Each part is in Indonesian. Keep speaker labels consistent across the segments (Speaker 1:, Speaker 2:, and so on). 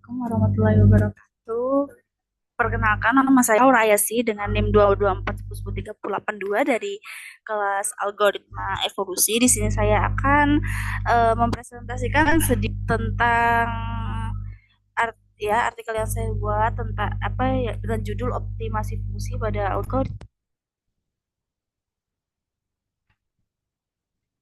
Speaker 1: Assalamualaikum warahmatullahi wabarakatuh. Perkenalkan, nama saya Aura Ayasi dengan NIM 224.10.382 dari kelas Algoritma Evolusi. Di sini saya akan mempresentasikan sedikit tentang artikel yang saya buat tentang apa ya, dengan judul optimasi fungsi pada algoritma.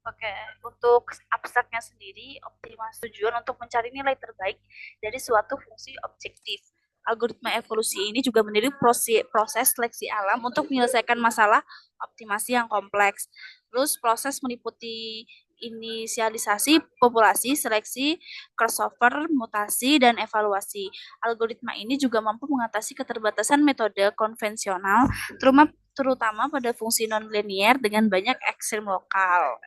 Speaker 1: Oke, untuk abstraknya sendiri, optimasi tujuan untuk mencari nilai terbaik dari suatu fungsi objektif. Algoritma evolusi ini juga meniru proses seleksi alam untuk menyelesaikan masalah optimasi yang kompleks. Terus proses meliputi inisialisasi populasi, seleksi, crossover, mutasi, dan evaluasi. Algoritma ini juga mampu mengatasi keterbatasan metode konvensional, terutama pada fungsi non-linear dengan banyak ekstrim lokal.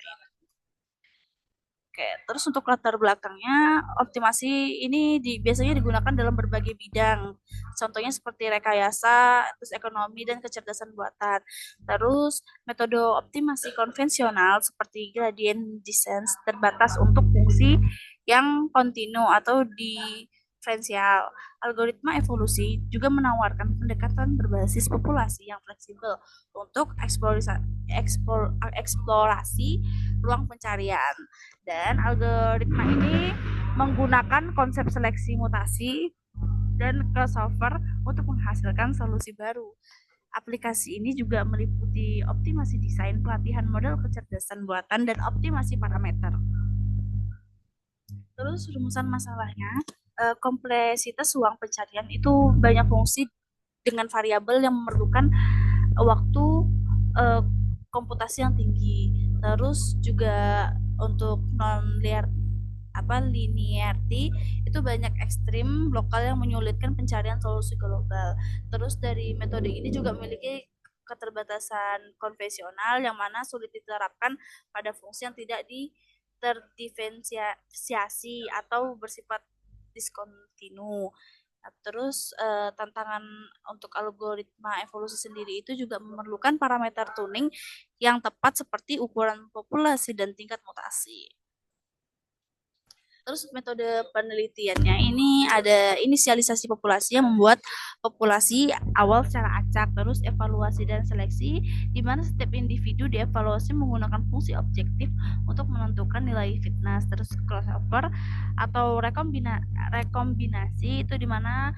Speaker 1: Oke, terus untuk latar belakangnya, optimasi ini biasanya digunakan dalam berbagai bidang. Contohnya seperti rekayasa, terus ekonomi dan kecerdasan buatan. Terus metode optimasi konvensional seperti gradient descent terbatas untuk fungsi yang kontinu atau diferensial. Algoritma evolusi juga menawarkan pendekatan berbasis populasi yang fleksibel untuk eksplorasi ruang pencarian. Dan algoritma ini menggunakan konsep seleksi mutasi dan crossover untuk menghasilkan solusi baru. Aplikasi ini juga meliputi optimasi desain, pelatihan model kecerdasan buatan, dan optimasi parameter. Terus rumusan masalahnya, kompleksitas ruang pencarian itu banyak fungsi dengan variabel yang memerlukan waktu eh, komputasi yang tinggi. Terus juga untuk non linear apa linearity itu banyak ekstrim lokal yang menyulitkan pencarian solusi global. Terus dari metode ini juga memiliki keterbatasan konvensional yang mana sulit diterapkan pada fungsi yang tidak terdiferensiasi atau bersifat diskontinu. Nah, terus tantangan untuk algoritma evolusi sendiri itu juga memerlukan parameter tuning yang tepat seperti ukuran populasi dan tingkat mutasi. Terus metode penelitiannya ini ada inisialisasi populasi yang membuat populasi awal secara acak, terus evaluasi dan seleksi, di mana setiap individu dievaluasi menggunakan fungsi objektif untuk menentukan nilai fitness, terus crossover atau rekombinasi itu di mana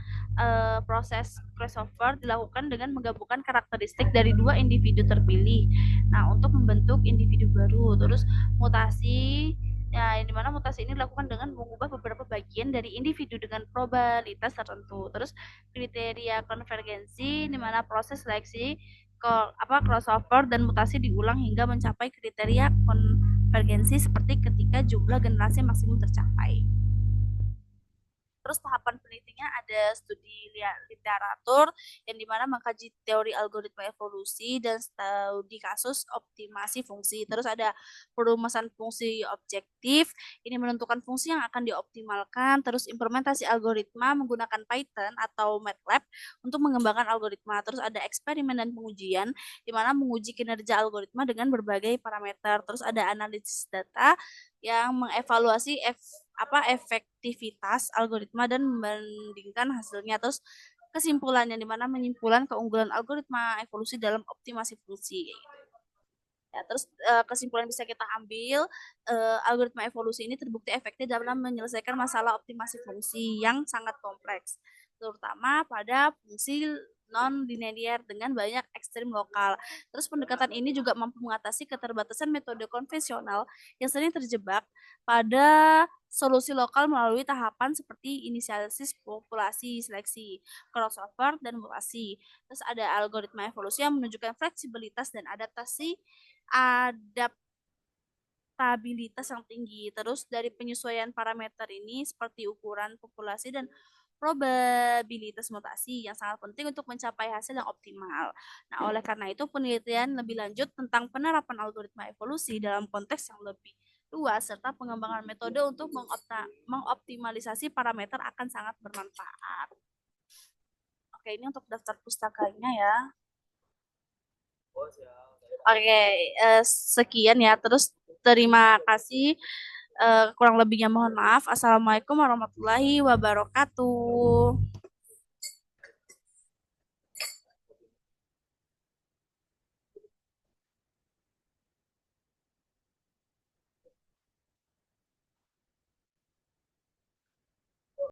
Speaker 1: proses crossover dilakukan dengan menggabungkan karakteristik dari dua individu terpilih. Nah, untuk membentuk individu baru, terus mutasi. Ya, di mana mutasi ini dilakukan dengan mengubah beberapa bagian dari individu dengan probabilitas tertentu. Terus kriteria konvergensi di mana proses seleksi crossover dan mutasi diulang hingga mencapai kriteria konvergensi seperti ketika jumlah generasi maksimum tercapai. Terus tahapan penelitiannya ada studi literatur yang dimana mengkaji teori algoritma evolusi dan studi kasus optimasi fungsi. Terus ada perumusan fungsi objektif, ini menentukan fungsi yang akan dioptimalkan. Terus implementasi algoritma menggunakan Python atau MATLAB untuk mengembangkan algoritma. Terus ada eksperimen dan pengujian, di mana menguji kinerja algoritma dengan berbagai parameter. Terus ada analisis data yang mengevaluasi efektivitas algoritma dan membandingkan hasilnya. Terus kesimpulannya di mana menyimpulkan keunggulan algoritma evolusi dalam optimasi fungsi. Ya, terus kesimpulan bisa kita ambil, algoritma evolusi ini terbukti efektif dalam menyelesaikan masalah optimasi fungsi yang sangat kompleks, terutama pada fungsi non linear dengan banyak ekstrim lokal. Terus pendekatan ini juga mampu mengatasi keterbatasan metode konvensional yang sering terjebak pada solusi lokal melalui tahapan seperti inisialis populasi, seleksi, crossover, dan mutasi. Terus ada algoritma evolusi yang menunjukkan fleksibilitas dan adaptabilitas yang tinggi. Terus dari penyesuaian parameter ini seperti ukuran populasi dan probabilitas mutasi yang sangat penting untuk mencapai hasil yang optimal. Nah, oleh karena itu penelitian lebih lanjut tentang penerapan algoritma evolusi dalam konteks yang lebih luas serta pengembangan metode untuk mengoptimalisasi parameter akan sangat bermanfaat. Oke, ini untuk daftar pustakanya ya. Oke, sekian ya. Terus terima kasih Kurang lebihnya mohon maaf. Assalamualaikum warahmatullahi wabarakatuh.